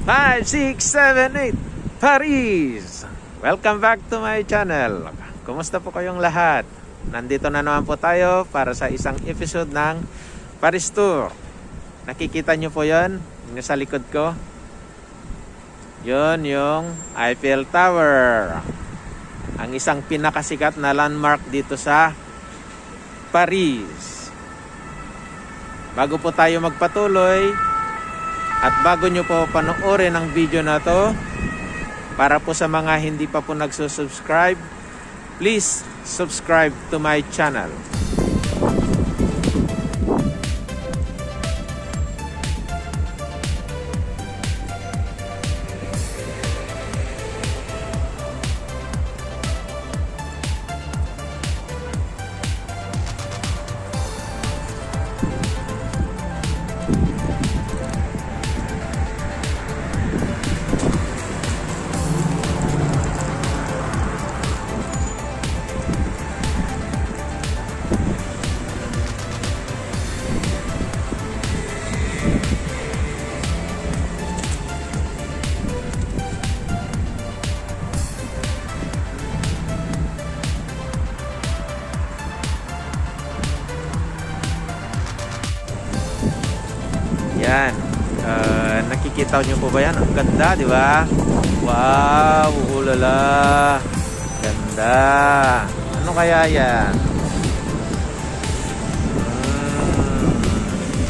5, 6, 7, 8 Paris! Welcome back to my channel. Kumusta po kayong lahat? Nandito na naman po tayo para sa isang episode ng Paris Tour. Nakikita nyo po yun, yung sa likod ko. Yun yung Eiffel Tower, ang isang pinakasikat na landmark dito sa Paris. Bago po tayo magpatuloy at bago nyo po panoorin ang video na to, para po sa mga hindi pa po nagsusubscribe, please subscribe to my channel. Yan, nakikita nyo po ba yan? Ang ganda, di ba? Wow, ulala, ganda. Ano kaya yan?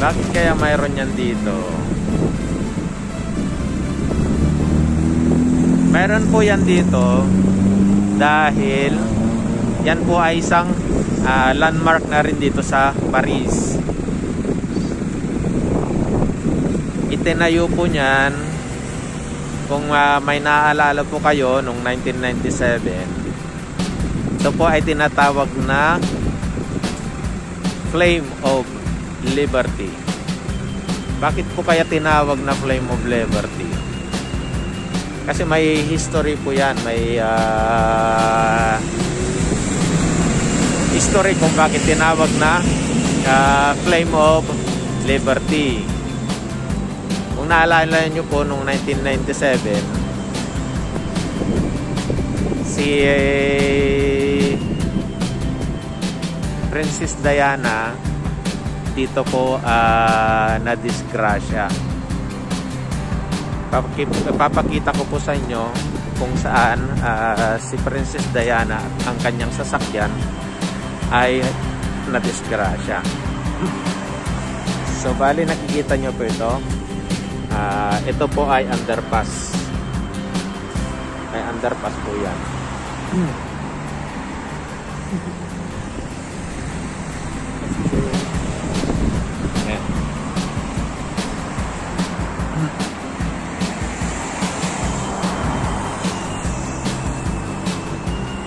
Bakit kaya mayroon yan dito? Mayroon po yan dito dahil yan po ay isang landmark na rin dito sa Paris. Itinayo po niyan, kung may naaalala po kayo, noong 1997, ito po ay tinatawag na Flame of Liberty. Bakit po kaya tinawag na Flame of Liberty? Kasi may history po yan, may history kung bakit tinawag na Flame of Liberty. Kung naalala nyo po noong 1997, si Princess Diana dito po na-disgrasya. Papakita ko po sa inyo kung saan si Princess Diana at ang kanyang sasakyan ay na-disgrasya. So bali nakikita nyo po ito. Ito po ay underpass. Ay underpass po yan. Ayan.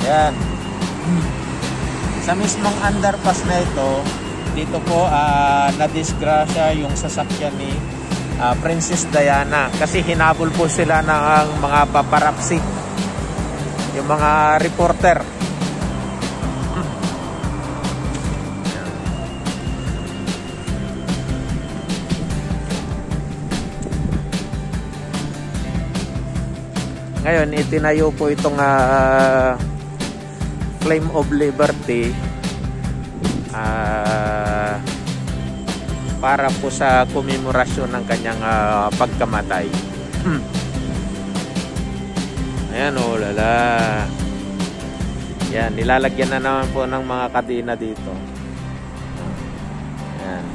Ayan. Sa mismong underpass na ito, dito po na-disgrasya yung sasakyan ni Princess Diana kasi hinabol po sila ng mga paparazzi, yung mga reporter. Ngayon itinayo po itong Flame of Liberty para po sa komemorasyon ng kanyang pagkamatay. Ayan, oh lala. Yan, nilalagyan na naman po ng mga kadena dito. Ayan.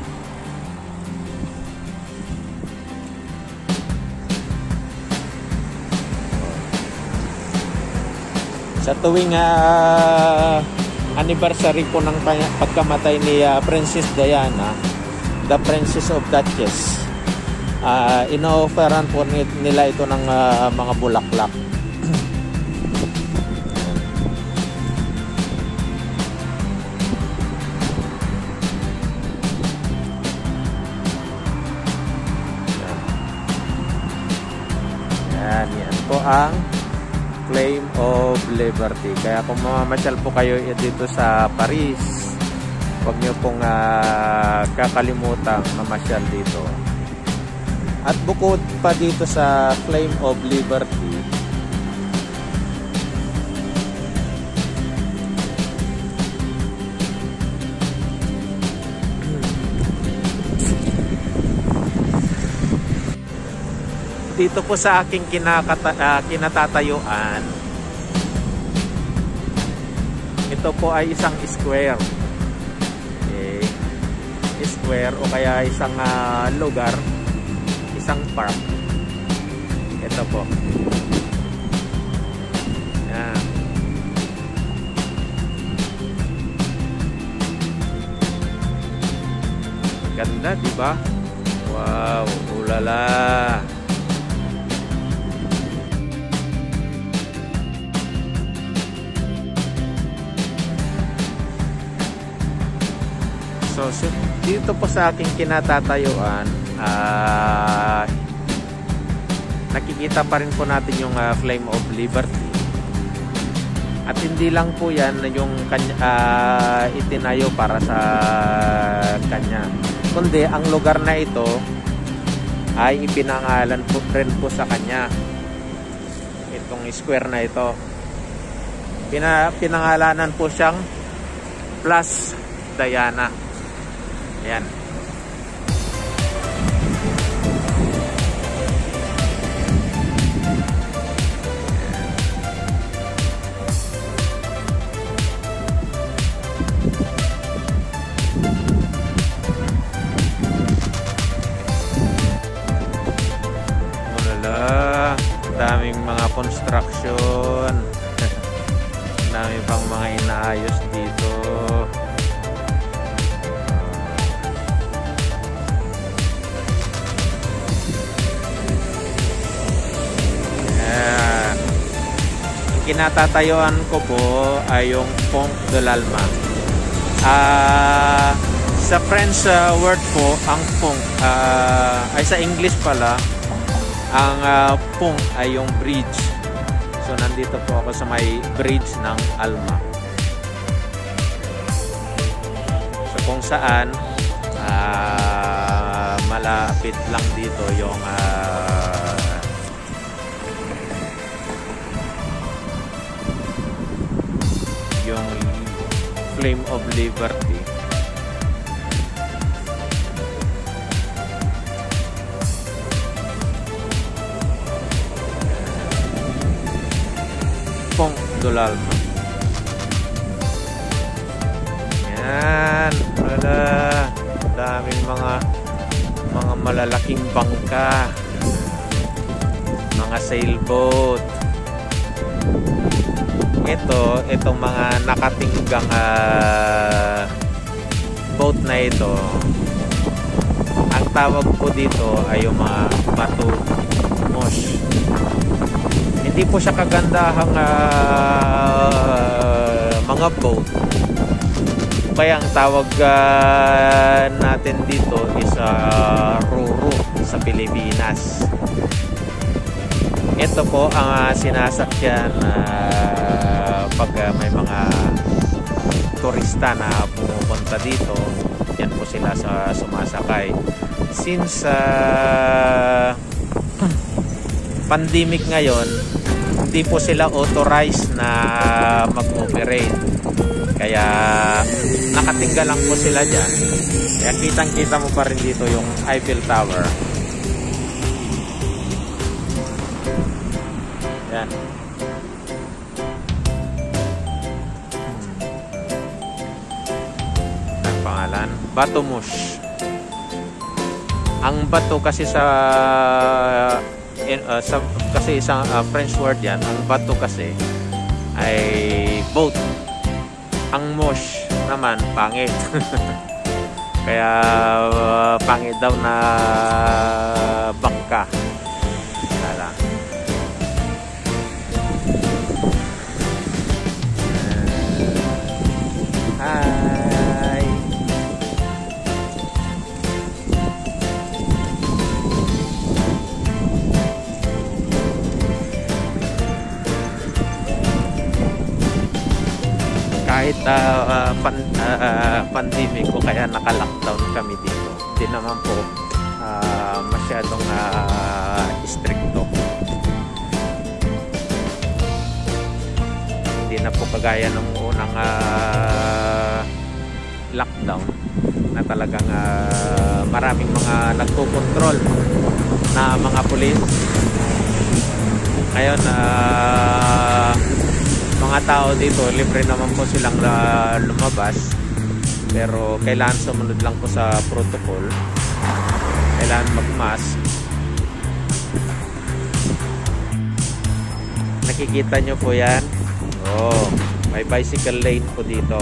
Sa tuwing anniversary po ng pagkamatay ni Princess Diana, the Princess of Duchess, ino-offeran po nila ito ng mga bulaklak. Yan po ang Flame of Liberty. Kaya kung mamamasyal po kayo dito sa Paris, huwag nyo pong kakalimutan mamasyal dito. At bukod pa dito sa Flame of Liberty, dito po sa aking kinatatayuan, ito po ay isang square. Okay. Square o kaya isang lugar, isang park. Ito po. Yan. Ganda, di ba? Wow, ulala. So, dito po sa aking kinatatayuan, nakikita pa rin po natin yung Flame of Liberty. At hindi lang po yan yung itinayo para sa kanya, kundi ang lugar na ito ay ipinangalan po rin po sa kanya. Itong square na ito, pinangalanan po siyang Plus Diana. Ayan. Wala, daming mga construction. Dami pang mga inaayos dito. Kinatatayuan ko po ay yung Pont de l'Alma. Sa French word po, ang pont ay sa English pala, ang pont ay yung bridge. So nandito po ako sa may bridge ng Alma. So kung saan malapit lang dito yung Flame of Liberty. Pont de l'Alma. Yan, wala, daming mga malalaking bangka, mga sailboat. Itong mga nakatinggang boat na ito, ang tawag po dito ay yung mga bato mosh. Hindi po siya kagandahang mga boat, kaya ang tawag natin dito is roro sa Pilipinas. Ito po ang sinasakyan pag may mga turista na pumupunta dito. Yan po sila sa sumasakay. Since pandemic ngayon, hindi po sila authorized na mag-operate. Kaya nakatingga lang po sila dyan. Kaya kitang-kita mo pa rin dito yung Eiffel Tower. Yan. Ang pangalan, Bato Mosh. Ang bato kasi kasi isang French word yan. Ang bato kasi ay boat. Ang mosh naman pangit. Kaya pangit daw na bangka. Lala. Hi. Kahit pandemic o kaya naka-lockdown kami dito, hindi naman po masyadong stricto. Hindi na po kagaya ng unang lockdown na talagang maraming mga nagko-control na mga pulis. Ngayon mga tao dito libre naman po silang lumabas, pero kailangan sumunod lang po sa protocol. Kailangan mag-mask. Nakikita nyo po yan. May bicycle lane po dito.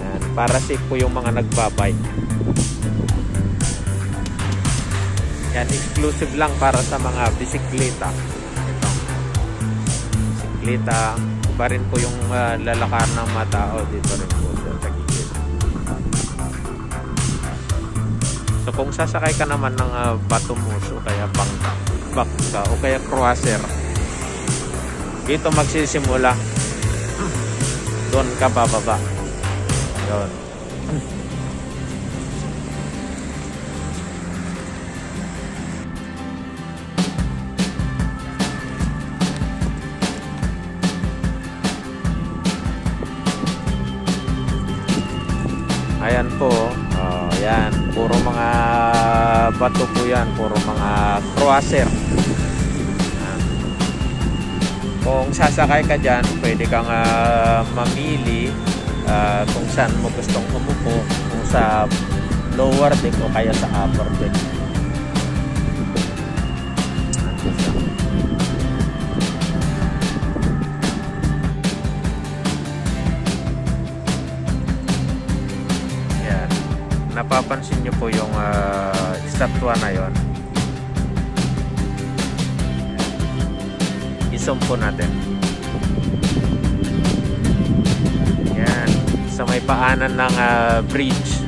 Yan. Para safe po yung mga nagbabike. Yan, exclusive lang para sa mga bisikleta. Ito. Bisikleta. Iba rin po yung lalakar ng mga tao dito rin po sa gilid. So kung sasakay ka naman ng batumus o kaya bangka o kaya cruiser, dito magsisimula. Doon ka bababa. Yun. Ayan po. Ayan. Puro mga bato po yan. Puro mga cruiser. Kung sasakay ka dyan, pwede kang mamili kung saan mo gustong umupo, kung sa lower deck o kaya sa upper deck. Yan. Napapansin nyo po yung estatwa na yon. Zoom po natin. Yan. Sa may paanan ng bridge.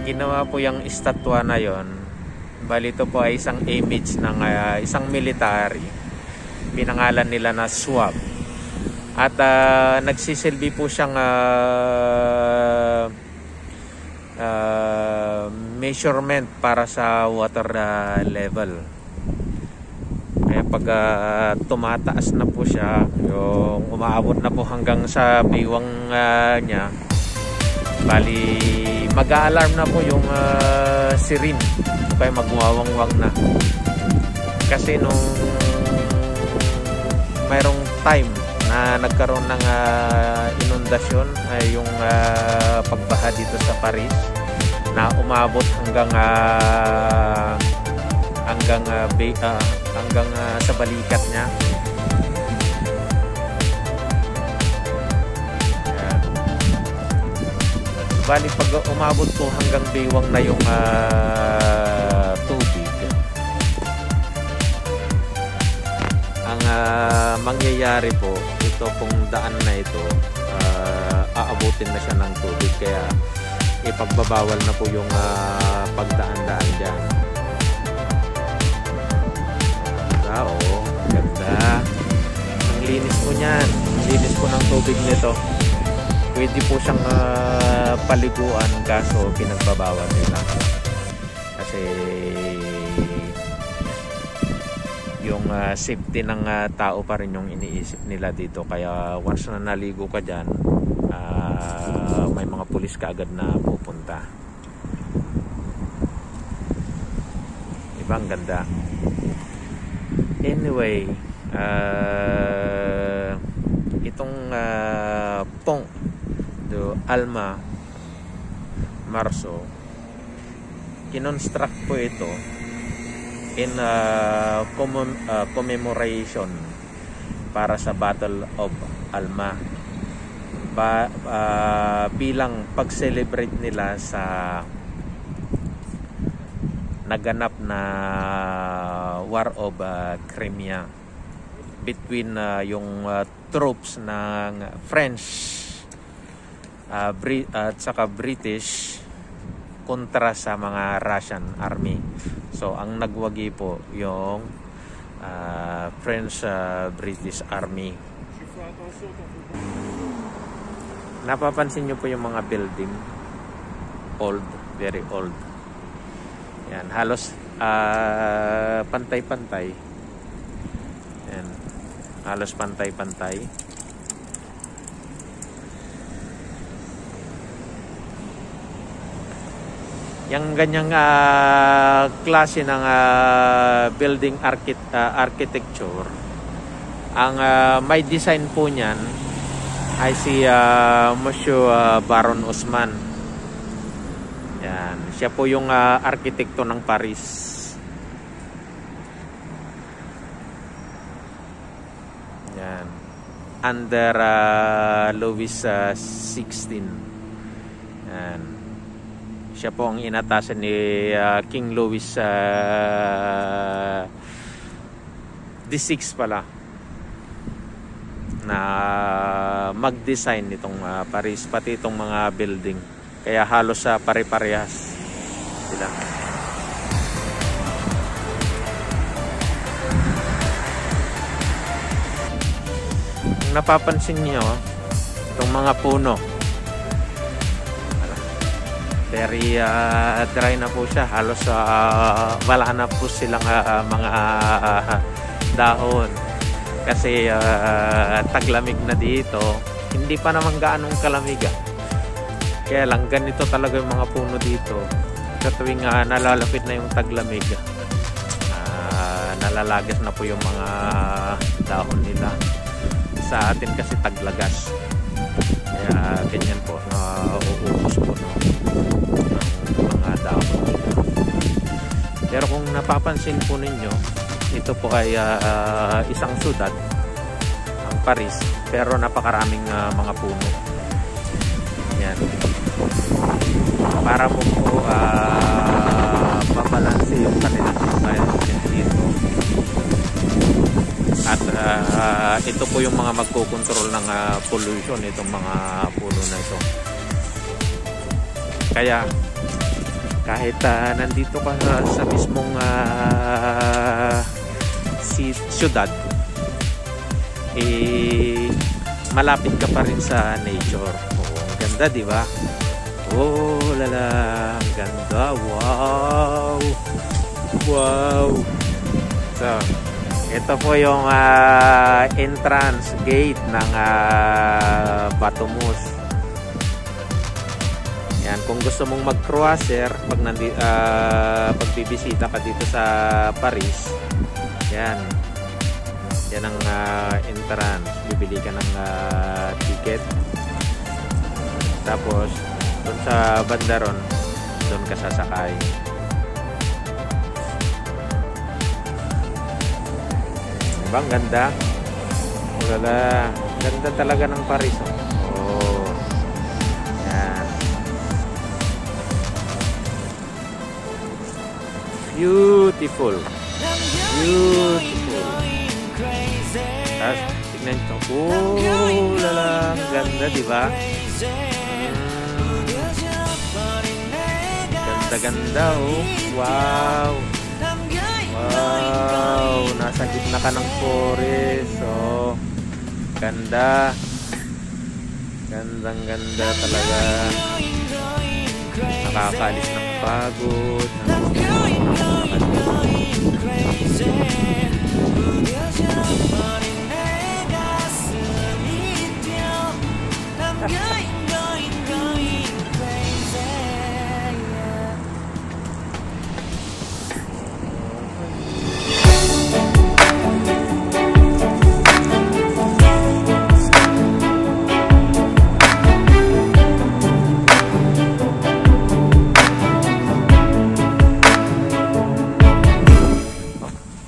Ginawa po yung estatwa na yon. Bali ito po ay isang image ng isang military. Pinangalan nila na SWAB. At nagsisilbi po siyang measurement para sa water level. Kaya pag tumataas na po siya, yung umaabot na po hanggang sa biwang niya, bali mag-a-alarm na po yung siren, kaya magwawangwang na. Kasi nung mayroong time na nagkaroon ng inundasyon, ay yung pagbaha dito sa Paris, na umabot hanggang sa balikat niya. Ayan. Bali pag umabot po hanggang biwang na yung tubig, ang mangyayari po, ito pong daan na ito, aabutin na siya ng tubig, kaya ipagbabawal na po yung pagdaan-daan dyan. Oo, ganda. Ang linis po niyan. Ang linis po ng tubig nito. Pwede po siyang paliguan, kaso pinagbabawal nila. Kasi yung safety ng tao pa rin yung iniisip nila dito. Kaya once na naligo ka dyan, may mga pulis ka agad na pupunta. Diba ang ganda? Anyway, itong Pont de Alma Marso, kinonstruct po ito in commemoration para sa Battle of Alma, bilang pag-celebrate nila sa naganap na War of Crimea between yung troops ng French at saka British kontra sa mga Russian army. So ang nagwagi po yung French British army. Napapansin nyo po yung mga building old. very old. Yan, halos pantay-pantay. Yan, halos pantay-pantay. Yung ganyang klase ng building architecture, ang may design po niyan ay si Monsieur Baron Haussmann. Yan, siya po yung arkitekto ng Paris. Yan, under Louis XVI. Yan, siya po ang inatasan ni King Louis XVI pala na mag-design nitong Paris, pati itong mga building. Kaya halos pare-parehas sila. Kung napapansin niyo, itong mga puno, very dry na po siya. Halos wala na po silang mga dahon. Kasi taglamig na dito. Hindi pa naman gaanong kalamig. Kaya lang ganito talaga yung mga puno dito. Sa tuwing nalalapit na yung taglamig, nalalagas na po yung mga dahon nila. Sa atin kasi taglagas. Kaya ganyan po, nauubos po ng mga dahon. Pero kung napapansin po ninyo, ito po ay isang syudad, ang Paris, pero napakaraming mga puno. Yan. Para mo po mabalanse yung kanilang environment dito. At ito po yung mga magkocontrol ng pollution, itong mga puno na ito. Kaya kahit nandito ka sa mismong siyudad, malapit ka pa rin sa nature. Ang ganda, di ba? Oh, lala, ang ganda. Wow! Wow! So, ito po yung entrance gate ng Bateaux. Yan, kung gusto mong mag-croisier pag bibisita ka dito sa Paris, yan ang entrance. Bibili ka ng ticket, tapos doon sa banda ron, doon ka sasakay. Diba ang ganda? Wala, ganda talaga ng Paris. Oh, yan, beautiful, beautiful. Tapos tignan nyo, oh lala, ang ganda, diba? Ganda-ganda, oh. Wow, wow, nasa gitna ka ng forest. Oh, ganda, gandang-ganda talaga. Nakakaalis ng pagod.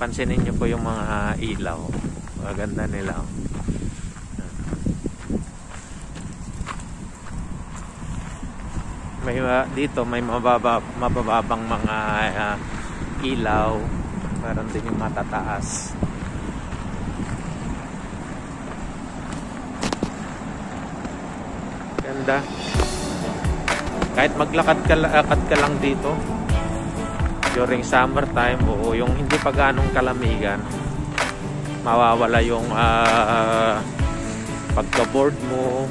Pansinin nyo po yung mga ilaw. Maganda nila. May dito may mabababang mga ilaw. Meron din yung matataas. Ganda. Kahit maglakad ka lang dito during summertime, o yung hindi pa ganong kalamigan, mawawala yung pagka-board mo,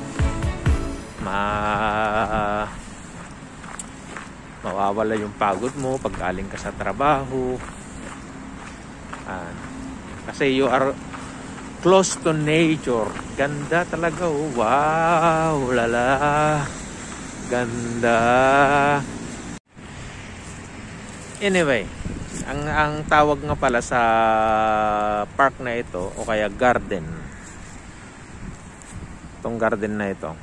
Mawawala yung pagod mo pag galing ka sa trabaho. Kasi you are close to nature. Ganda talaga, oh. Wow, lala. Ganda. Anyway, ang tawag nga pala sa park na ito o kaya garden. Itong garden na ito,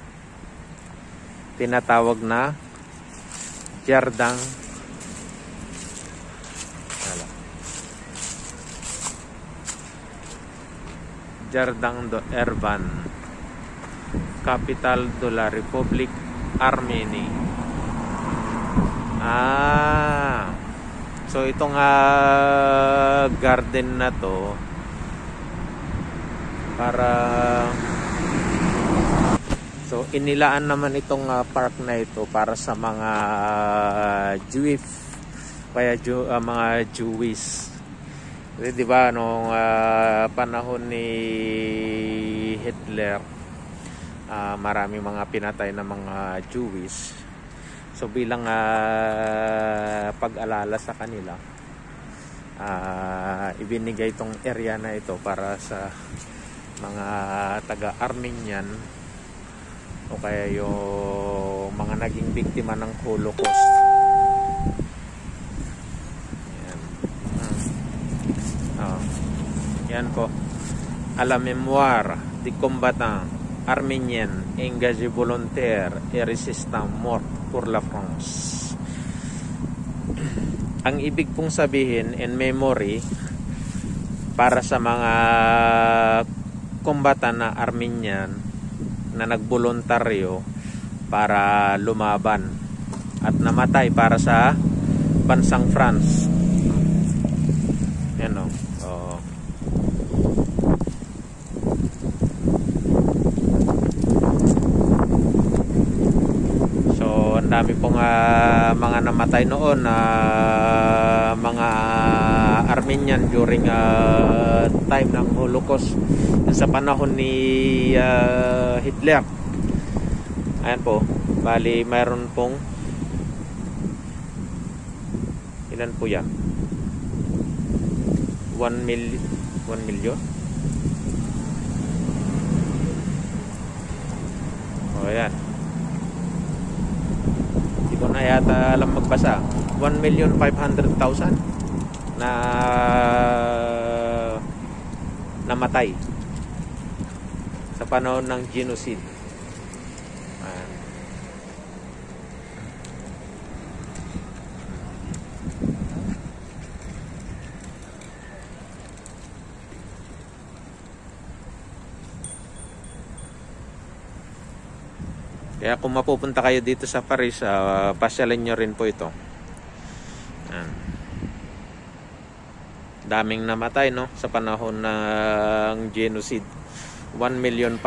tinatawag na Jardin do Erban, capital de la Republic Armenia. So itong garden na to so inilaan naman itong park na ito para sa mga Jewish, kaya mga Jewish. Kasi di ba nung panahon ni Hitler, marami mga pinatay na mga Jewish. So bilang pag-alala sa kanila, ibinigay itong area na ito para sa mga taga-Armenian o kaya yung mga naging biktima ng Holocaust. Yan po, à la mémoire des combattants arméniens engagés volontaires et résistants morts pour la France. Ang ibig pong sabihin, in memory, para sa mga kombatan na Armenian na nagboluntaryo para lumaban at namatay para sa bansang France. Yan o. So ang dami pong mga namatay noon na mga Armenian during time ng Holocaust sa panahon ni Hitler. Ayan po, bali mayroon pong ilan po yan? 1 million? O yan, hindi ko na yata alam magbasa. 1,500,000 na namatay sa panahon ng genocide. Kaya kung mapupunta kayo dito sa Paris, pasyalan nyo rin po ito. Daming namatay, no, sa panahon ng genocide. 1,500,000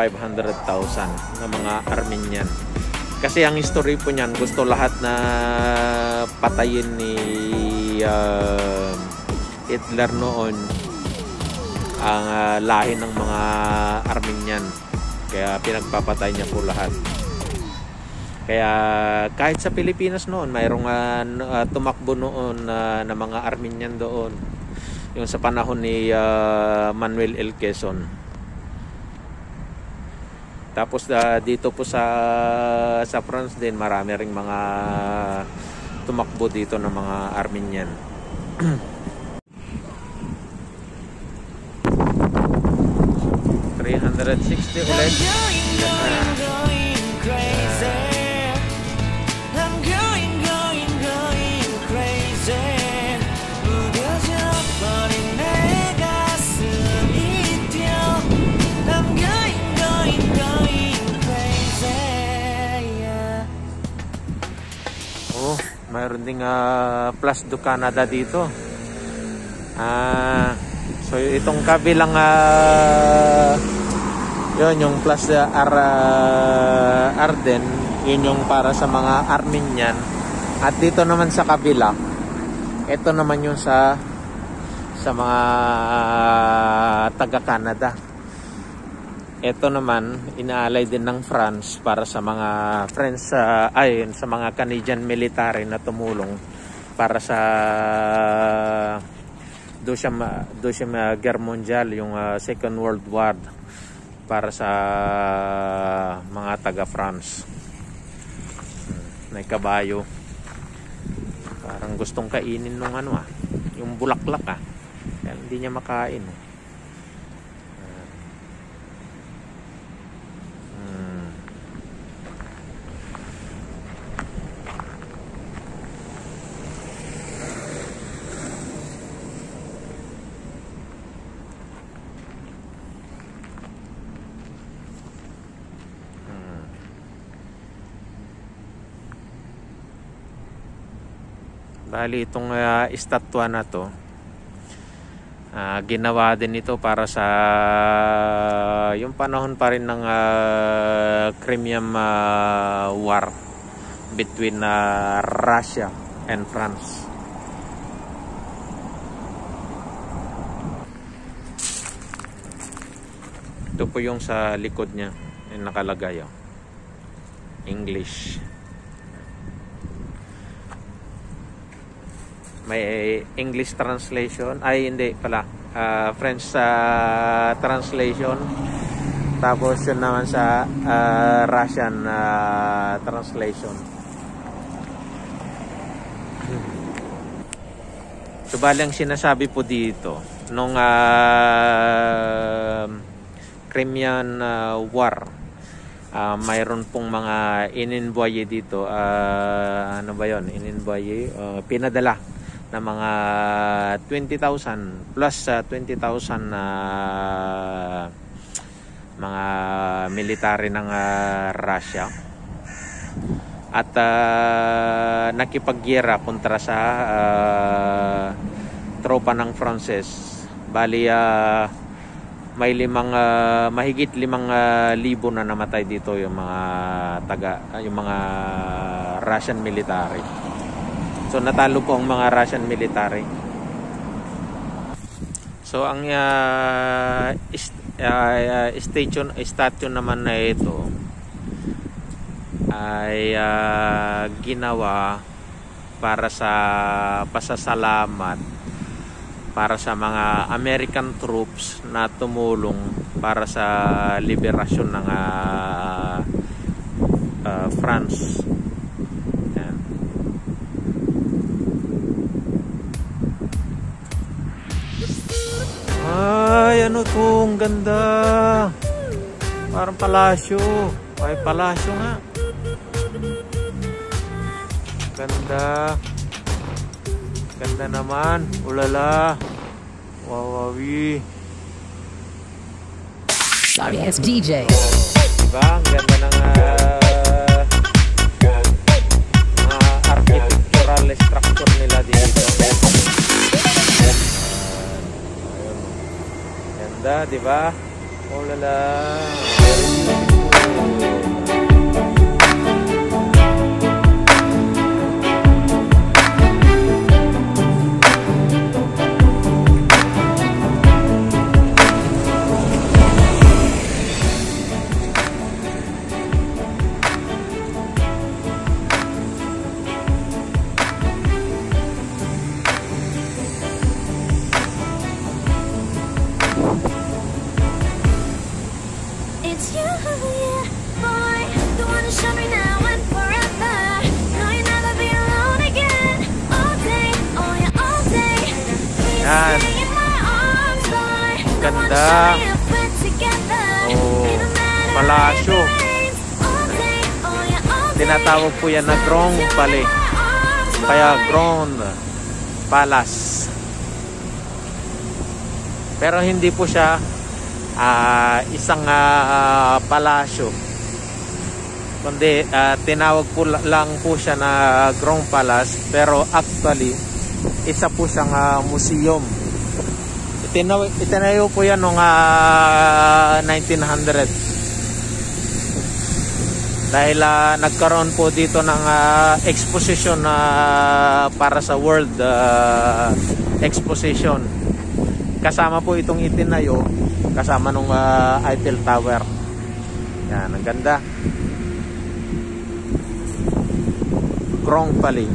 na mga Armenian. Kasi ang history po niyan, gusto lahat na patayin ni Hitler noon ang lahi ng mga Armenian. Kaya pinagpapatay niya po lahat. Kaya kahit sa Pilipinas noon, mayroong tumakbo noon na mga Armenian doon. Yung sa panahon ni Manuel L. Quezon. Tapos dito po sa France din, marami ring mga tumakbo dito ng mga Armenian. 360 ulit. Mayroon ding Place du Canada dito. So itong kabilang yun yung Place Arden, yun yung para sa mga Armenian. At dito naman sa kabila, ito naman yung sa mga taga Canada. ito naman inaalay din ng France para sa mga friends sa mga Canadian military na tumulong para sa Deuxième Guerre Mondiale, yung Second World War, para sa mga taga France. May kabayo. Parang gustong kainin nung yung bulaklak kaya hindi niya makain. Bali itong estatwa na to, ginawa din ito para sa yung panahon pa rin ng Crimean War between Russia and France. Ito po yung sa likod niya, yung nakalagay English. May English translation, hindi pala, French translation, tapos yun naman sa Russian translation. So bali ang sinasabi po dito nung Crimean War, mayroon pong mga ininvoye dito, ano ba yun, ininvoye, pinadala na mga 20,000 plus 20,000 mga military ng Russia, at nakipaggera kontra sa tropa ng Frances. Bali may mahigit 5,000 na namatay dito yung mga Russian military. So natalo po ang mga Russian military. So ang statue naman na ito ay ginawa para sa pasasalamat para sa mga American troops na tumulong para sa liberasyon ng France. Ay, ano to? Ang ganda. Parang palasyo. Ay, palasyo nga. Ganda. Ganda naman. Ulala. Wawawi. Sorry, it's DJ. Diba? Ang ganda ng architectural structure nila dito. Ganda, di ba? Oh lala. Very beautiful. Yan. Ganda. Oh, palasyo. Tinatawag po yan na Grand Palais. Kaya Grand Palace. Pero hindi po siya isang palasyo. Kundi tinawag po lang po siya na Grand Palace, pero actually isa po siyang museum. Itinayo po yan noong 1900s. Dahil nagkaroon po dito ng exposition para sa World Exposition. kasama po itong itinayo, kasama nung Eiffel Tower. Yan, ang ganda. Grand Palais.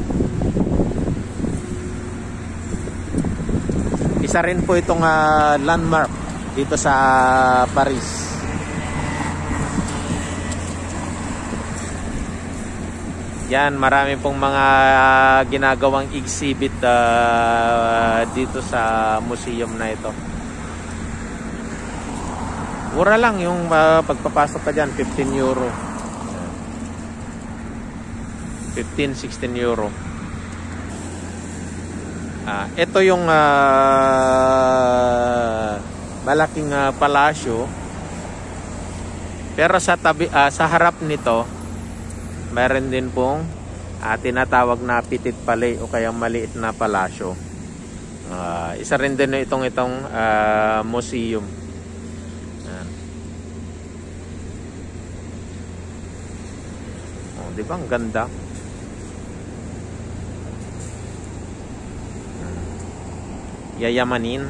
Isa rin po itong landmark dito sa Paris. Yan, marami pong mga ginagawang exhibit dito sa museum na ito. Mura lang yung pagpapasok ka dyan, 15 euro. 15-16 euro. Ito yung malaking palasyo. Pero sa tabi, sa harap nito, meron din pong tinatawag na Petit Palais o kaya maliit na palasyo. Isa rin din itong museum. Di ba ang ganda? Yayamanin.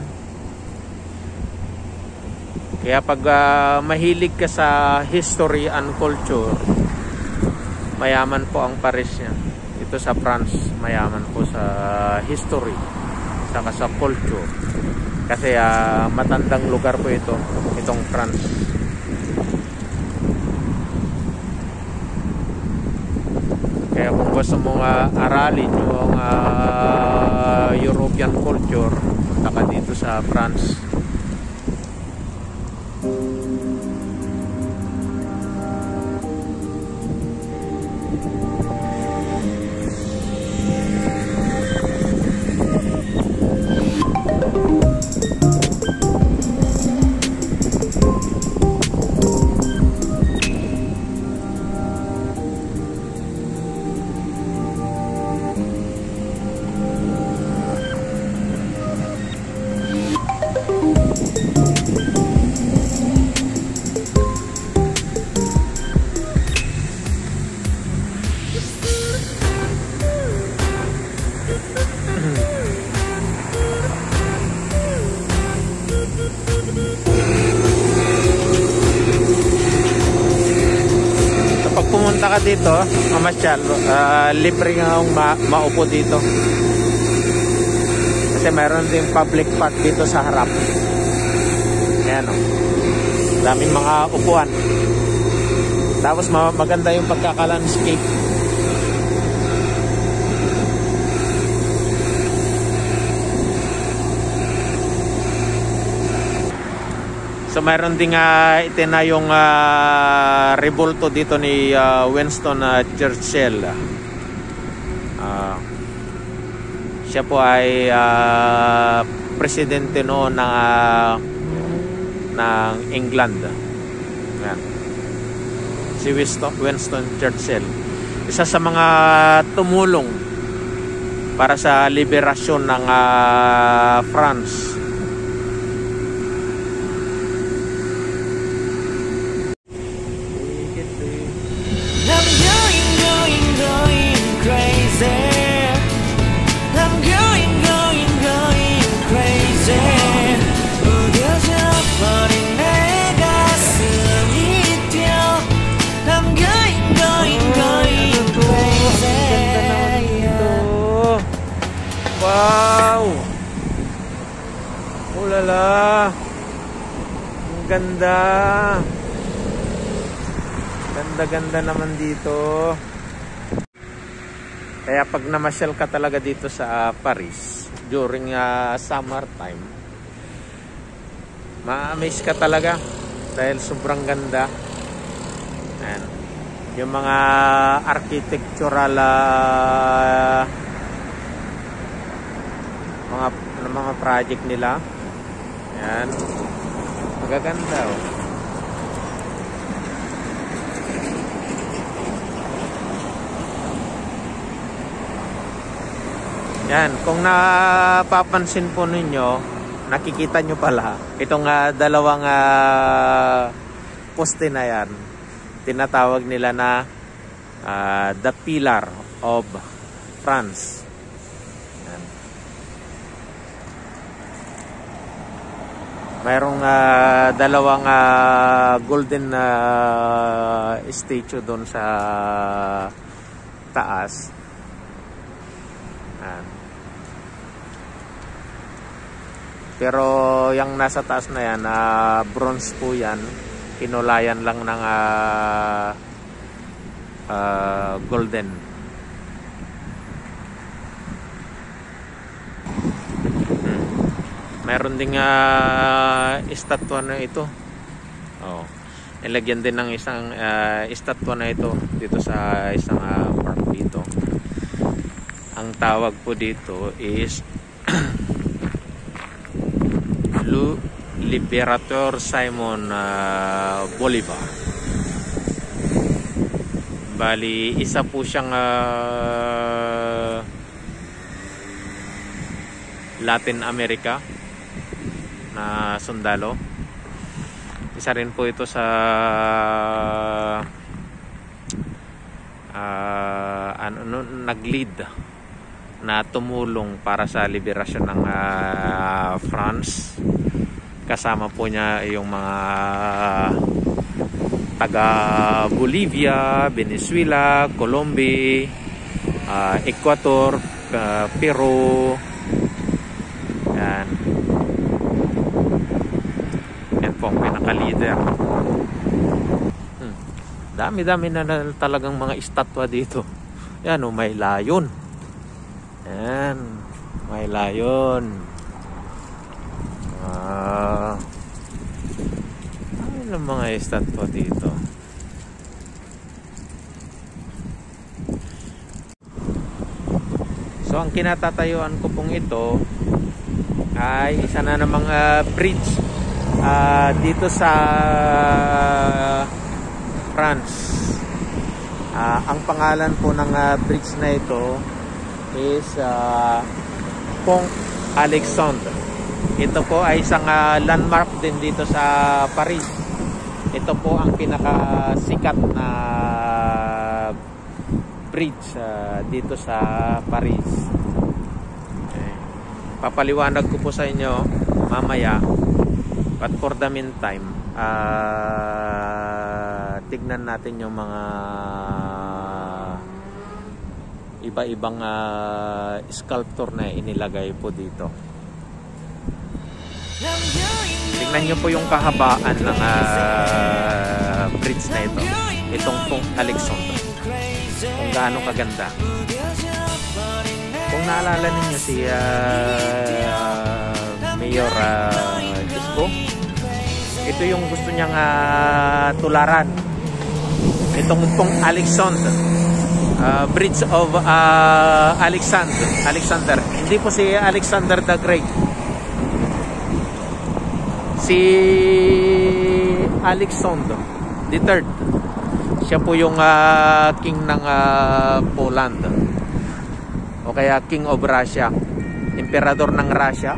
Kaya pag mahilig ka sa history and culture, mayaman po ang Paris niya. Ito sa France, mayaman po sa history saka sa culture. Kasi matandang lugar po itong France. Kaya kung gusto mong aralin yung European culture, punta ka dito sa France. Pumunta ka dito, mamasyal, libre nga akong maupo dito. Kasi meron din public park dito sa harap. Ayan o. Daming mga upuan. Tapos maganda yung pagkakalandscape. So mayroon din itinayong rebulto dito ni Winston Churchill. Siya po ay presidente noon ng England. Ayan. Si Winston Churchill. Isa sa mga tumulong para sa liberasyon ng France. Wow! Ulala! Ang ganda! Ganda-ganda naman dito. Kaya pag namasyal ka talaga dito sa Paris during summertime, ma-amaze ka talaga dahil sobrang ganda. Ayan. Yung mga architectural mga project nila. Yan. Magaganda oh. Yan, kung napapansin po ninyo, nakikita nyo pala itong dalawang poste na yan. Tinatawag nila na the Pillar of France. Mayroong dalawang golden statue doon sa taas. Pero yung nasa taas na yan, bronze po yan. Kinulayan lang ng golden. Meron ding estatwa na ito. Oh. Nilagyan din ng isang estatwa na ito dito sa isang park dito. Ang tawag po dito is Liberator Simon Bolivar. Bali, isa po siyang Latin America na sundalo. Isa rin po ito sa nag-lead na tumulong para sa liberasyon ng France. Kasama po niya yung mga taga Bolivia, Venezuela, Colombia, Ecuador, Peru. Yan. Yan po ang pinaka-leader. Dami-dami na talagang mga estatwa dito. Yan, may layon. Yan, may layon. Ano mga estatwa dito? So ang kinatatayuan ko pong ito ay isa na namang bridge dito sa France. Ang pangalan po ng bridge na ito is Pont Alexandre. Ito po ay isang landmark din dito sa Paris. Ito po ang pinakasikat na bridge dito sa Paris. Okay. Papaliwanag ko po sa inyo mamaya. But for the meantime, tignan natin yung mga iba-ibang sculpture na inilagay po dito. Tignan nyo po yung kahabaan ng bridge na ito. Itong Pont Alexandre. Kung gaano kaganda. Kung naalala ninyo si Mayor Isko, ito yung gusto niyang tularan. Itong Pont Alexandre. Bridge of Alexander. Hindi po si Alexander the Great. Si Alexander III. Siya po yung king ng Poland. O kaya King of Russia. Emperador ng Russia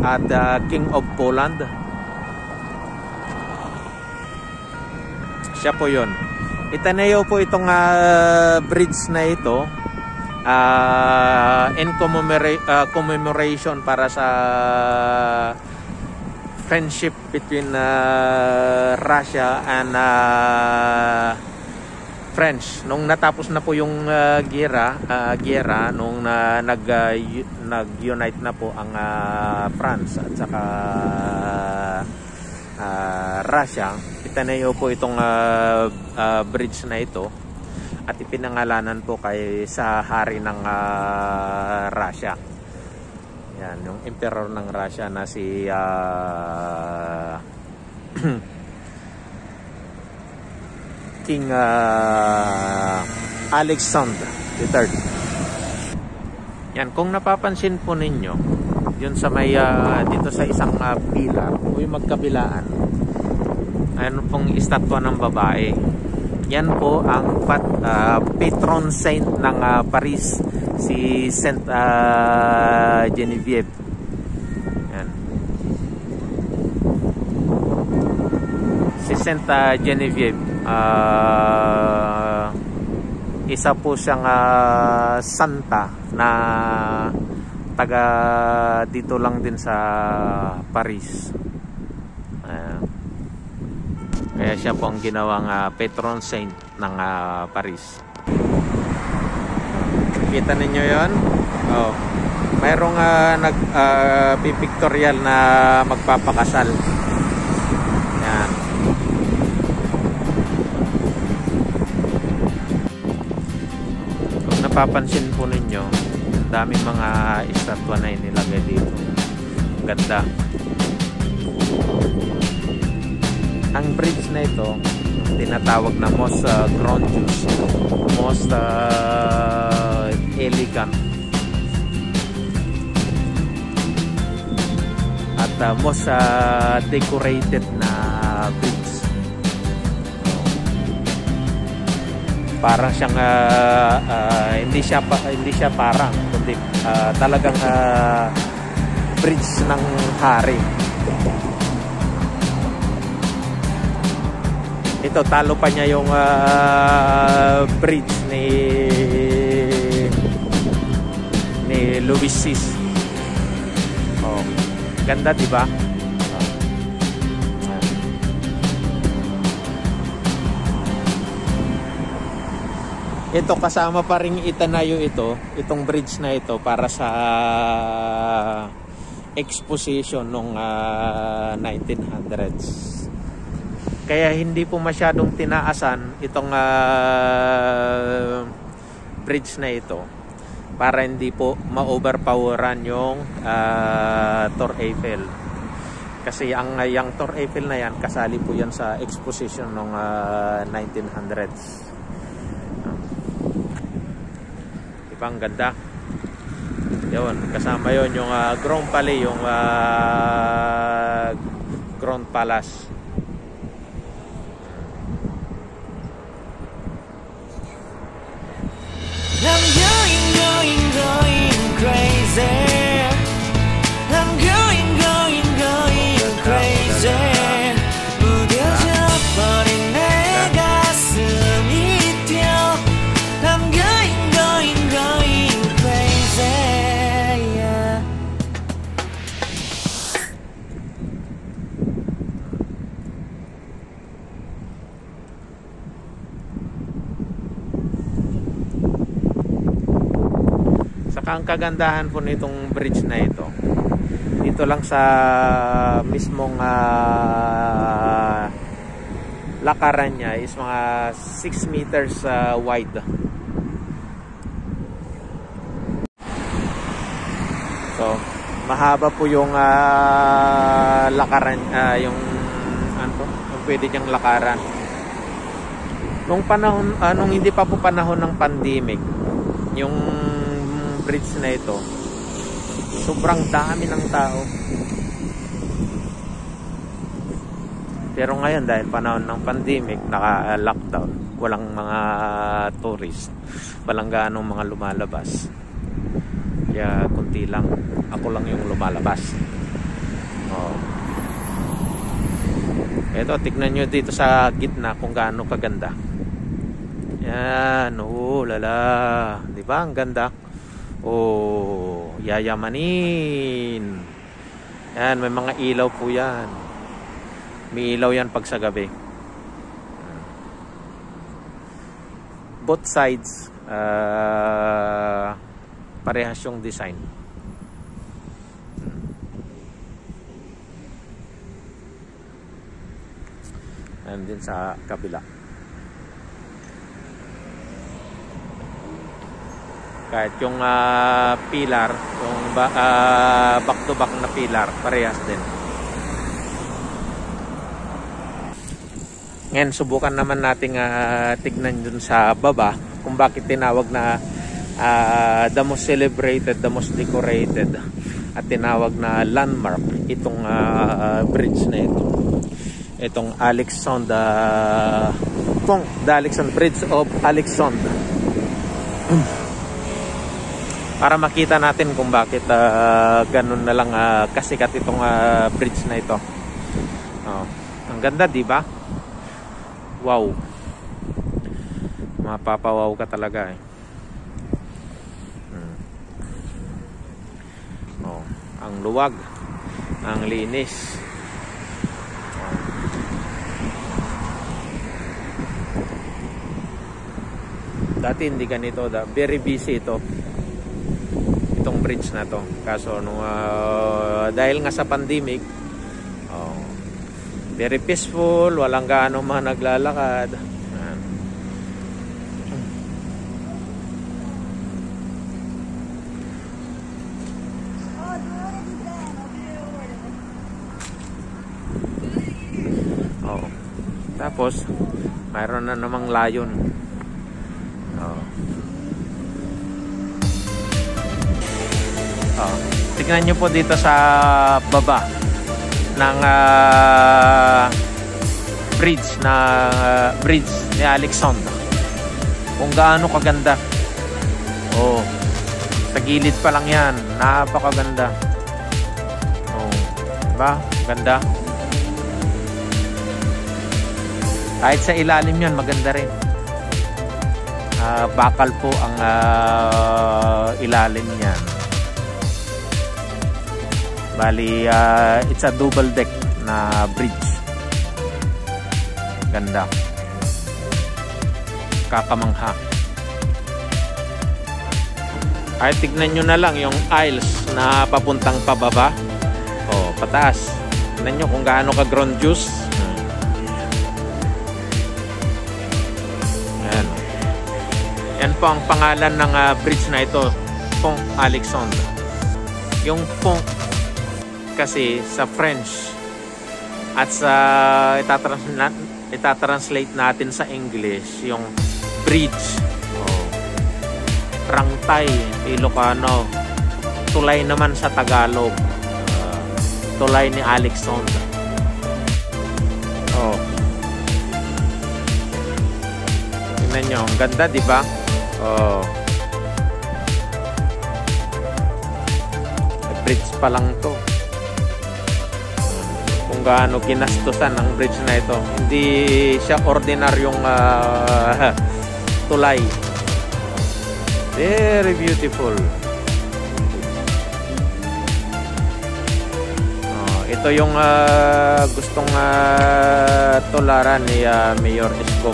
at King of Poland. Siya po yun. Itanayo po itong bridge na ito in commemoration para sa friendship between Russia and French. Nung natapos na po yung giyera nung nag-unite na po ang France at saka Russia, itanayo po itong bridge na ito at ipinangalanan po kay sa hari ng Russia. Yan, yung emperor ng Russia na si King Alexander III. Yan, kung napapansin po ninyo, yun sa may dito sa isang pilar o yung magkabilaan, ano pong estatwa ng babae. Yan po ang patron saint ng Paris, si Saint Genevieve. Yan. Si Saint Genevieve, isa po siyang santa na taga dito lang din sa Paris. Kaya siya po ang ginawang patron saint ng Paris. Kita ninyo yon? Oh. Mayroong pipictorial na magpapakasal. Yan. Kung napapansin po ninyo, ang daming mga estatwa na inilagay dito. Ang ganda. Ang bridge na ito, tinatawag na most grandiose, most elegant, at most decorated na bridge. Parang siyang hindi siya parang, kundi talagang bridge ng hari. Ito, talo pa niya yung bridge ni Louis VI. Oh, ganda, di ba? Ito, kasama pa ring itanayo itong bridge na ito para sa exposition nung 1900s. Kaya hindi po masyadong tinaasan itong bridge na ito para hindi po ma-overpoweran yung Tour Eiffel. Kasi ang Tour Eiffel na yan, kasali po yan sa exposition ng 1900s. Diba ang ganda? Yun, kasama yun yung Grand Palais, yung Grand Palace. I'm going crazy. I'm going crazy. 무뎌져 버린 내 가슴이 뛰어. I'm going crazy. Yeah. Ang kagandahan po nitong bridge na ito, dito lang sa mismong lakaran niya is mga 6 meters wide. So mahaba po yung lakaran, yung pwede niyang lakaran. Nung panahon, nung hindi pa po panahon ng pandemic, yung bridge na ito, sobrang dami ng tao. Pero ngayon, dahil panahon ng pandemic, naka-lockdown, walang mga tourist, walang gaanong mga lumalabas, kaya kunti lang, ako lang yung lumalabas. Ito, tignan nyo dito sa gitna kung gaano kaganda. Yan, lala, diba ang ganda? Oh, yayamanin. Yan, may mga ilaw po yan. May ilaw yan pag sa gabi. Both sides, parehas yung design. And din sa kabila. Kahit yung pilar, yung back to back na pilar, parehas din. Ngayon, subukan naman nating tignan dun sa baba kung bakit tinawag na the most celebrated, the most decorated, at tinawag na landmark itong bridge na ito. Itong Alexandre, the Alexandre Bridge of Alexandre. Para makita natin kung bakit ganun na lang kasikat itong bridge na ito. Ang ganda, di ba? Wow. Mapapawaw ka talaga eh. Ang luwag, ang linis. Dati hindi ganito, very busy ito. Itong bridge na to. Kaso dahil nga sa pandemic, very peaceful, walang gaano mga naglalakad. Tapos mayroon na namang layon. Tignan nyo po dito sa baba ng bridge ni Alexandra kung gaano kaganda. Sa gilid pa lang yan, napakaganda. Diba? Ganda. Kahit sa ilalim yan, maganda rin. Bakal po ang ilalim niyan. Bali, it's a double deck na bridge. Ganda. Kakamangha. Ay, tignan nyo na lang yung aisles na papuntang pababa. Pataas. Tignan nyo kung gaano ka ground juice. Yan po ang pangalan ng bridge na ito, Pont Alexandre. Yung pont kasi sa French at sa itatranslate natin sa English, yung bridge. Rangtay, Ilocano. Tulay naman sa Tagalog. Tulay ni Alexandre. Tingnan nyo, ang ganda, di ba? Bridge pa lang to. Kung gaano ginastusan ang bridge na ito. Hindi siya ordinaryong tulay. Very beautiful. Ito yung gustong tularan ni Mayor Isko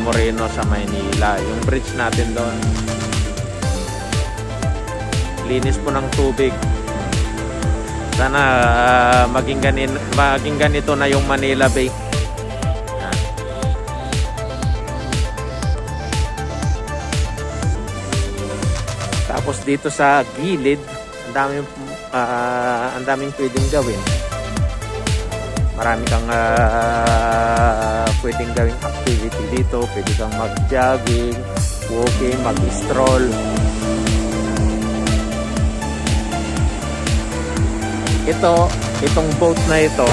Moreno sa Maynila. Yung bridge natin doon. Linis po ng tubig. Sana maging ganito na yung Manila Bay. Tapos dito sa gilid, ang daming pwedeng gawin. Marami kang pwedeng gawing activity dito. Pwede kang mag-jogging, walking, mag-stroll. Itong boat na ito,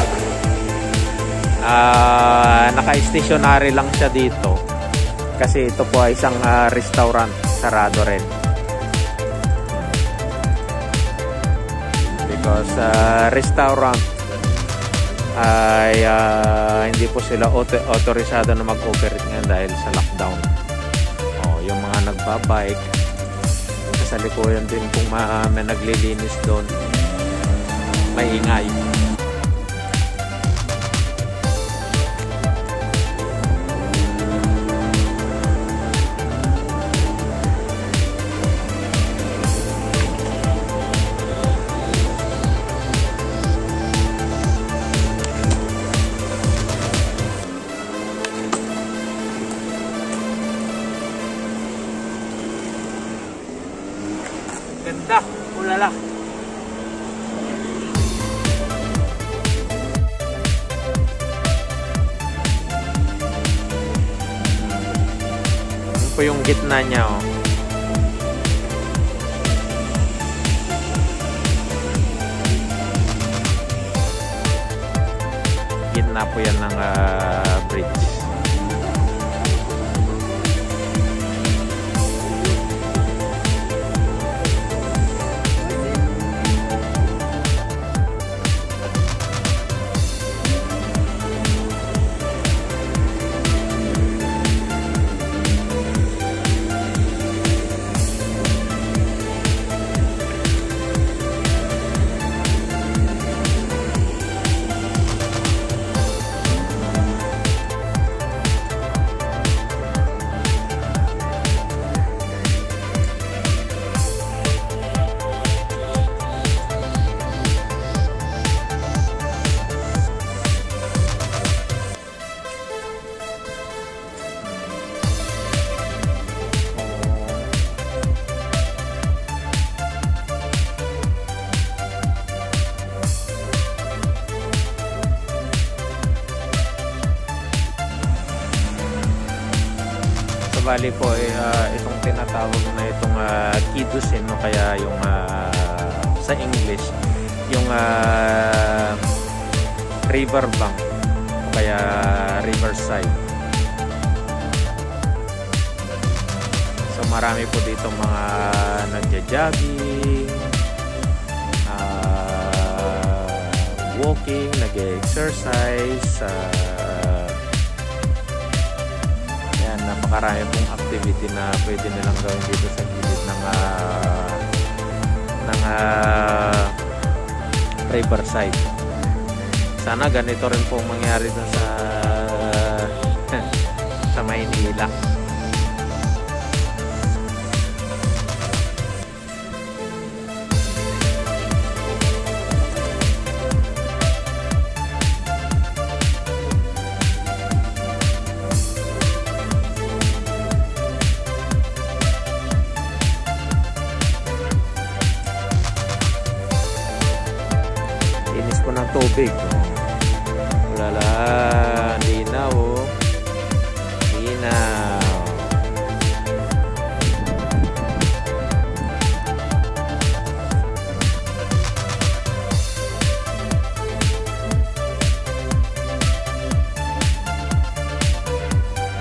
naka-stationary lang siya dito. Kasi ito po ay isang restaurant. Sarado rin. Because restaurant ay hindi po sila autorisado na mag-operate ngayon dahil sa lockdown. Yung mga nagbabike, sa likuran din kung may naglilinis doon, may ingay. Ganda, ulala. Yan po yung gitna niya, Gitna po yan ng bridge. bali po itong tinatawag na itong Kidusin, no, kaya yung sa English yung riverbank o kaya riverside. So marami po dito mga nagja-jogging, walking, nag-exercise, yan, napakarami pong activity na pwede nilang gawin dito sa gilid ng riverside. Sana ganito rin po mangyari dun sa Maynila. Ng tubig. Wala, linaw, linaw.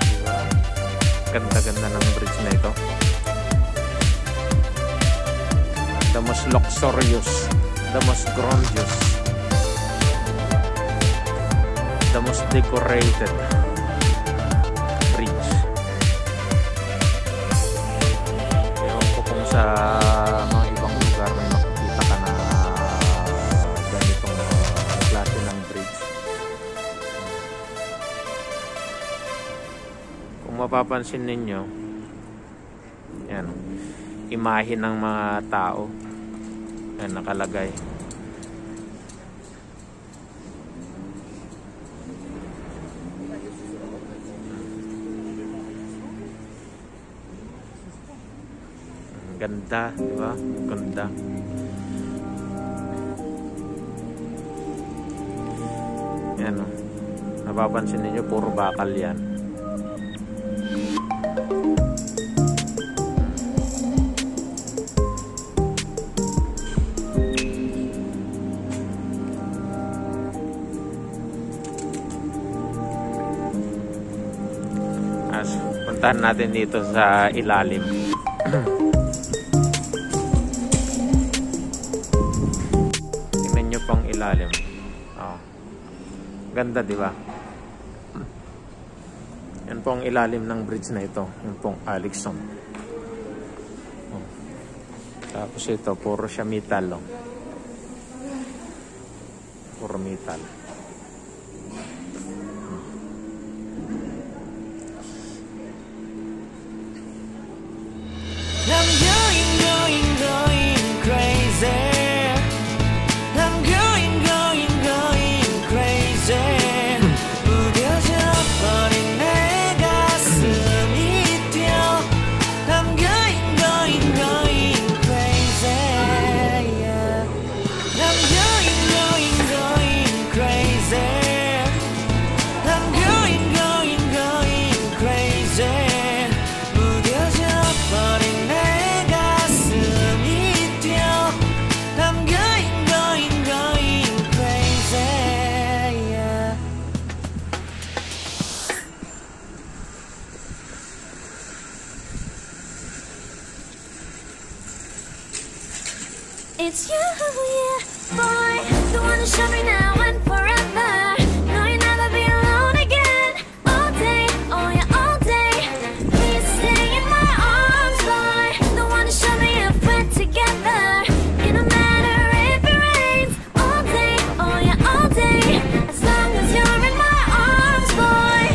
Diba? Ganda-ganda ng bridge na ito. The most luxurious, the most grandiose, the most decorated bridge. Ewan ko kung sa mga ibang lugar may makikita ka na ganitong klase ng bridge. Kung mapapansin ninyo, yan, imahe ng mga tao yan nakalagay. Ganda, di ba? Ganda. Yan, oh. Napapansin niyo puro bakal yan. As puntahan natin dito sa ilalim. Pang ilalim. Oh. Ganda, di ba? Yan po ang ilalim ng bridge na ito. Yan pong Alexon. Oh. Tapos ito, puro siya metal. Oh. Puro metal. I'm going crazy. It's you, yeah, boy, the one to show me now and forever. No, you'll never be alone again. All day, oh yeah, all day. Please stay in my arms, boy. The one to show me if we're together. It don't matter if it rains. All day, oh yeah, all day. As long as you're in my arms, boy.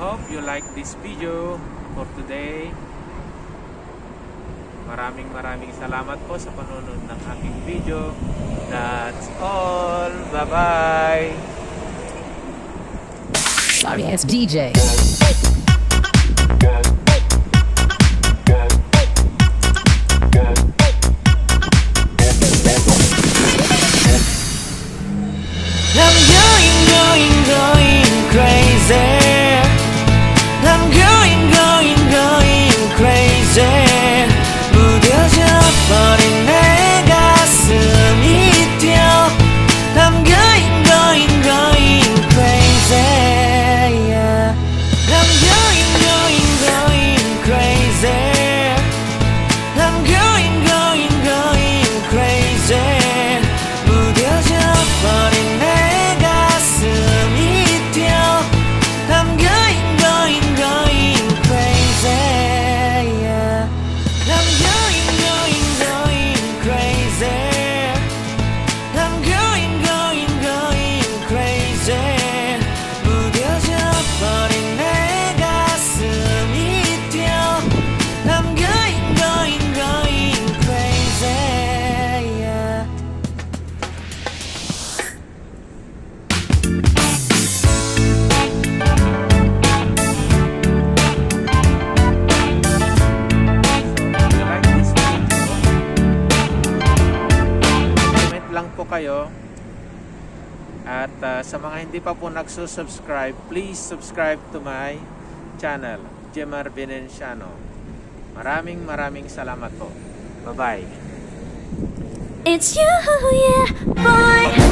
hope you like this video for today. Maraming salamat po sa panonood ng aking video. That's all. Bye-bye. Sorry, it's DJ. I'm going crazy. I'm going crazy. 무뎌져 버린 내 가슴이 뛰어. I'm going crazy. Yeah. I'm going crazy. I'm going crazy. 무뎌져 버린 내 가슴이 뛰어. I'm going crazy. Yeah. I'm going crazy. I'm going crazy. 무뎌져 버린 내 가슴이 뛰어. I'm going crazy. Yeah. You like this video? Comment lang po kayo. At sa mga hindi pa po nagsusubscribe, please subscribe to my channel, Jemar Venenciano. Maraming salamat po. Bye-bye. It's you, yeah, boy.